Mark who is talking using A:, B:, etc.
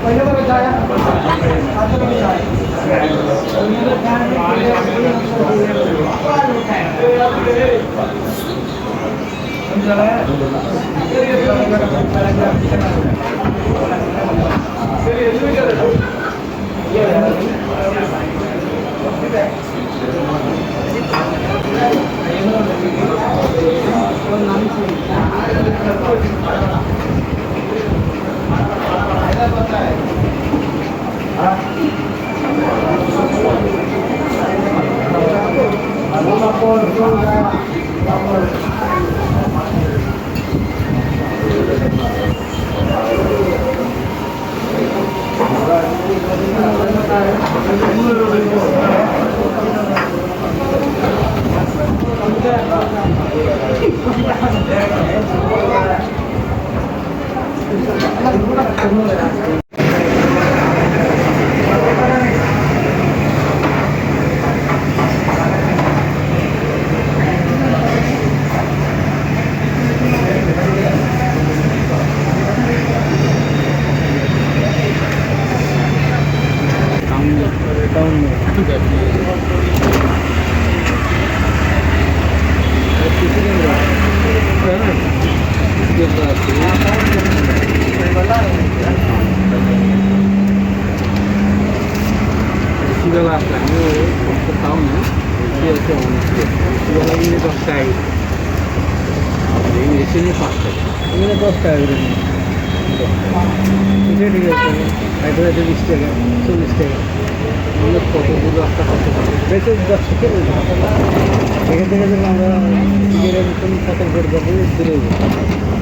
A: पहले बार जाया
B: Sigalah kami setahun ya, dia orang dia lagi ni dostai, ini sini pasti, ini dostai ini, ini dia tu, ada mistake, so mistake, ini foto dulu apa foto, betul dah sikit, dengan kita kita kita kita pun foto bergabung dulu.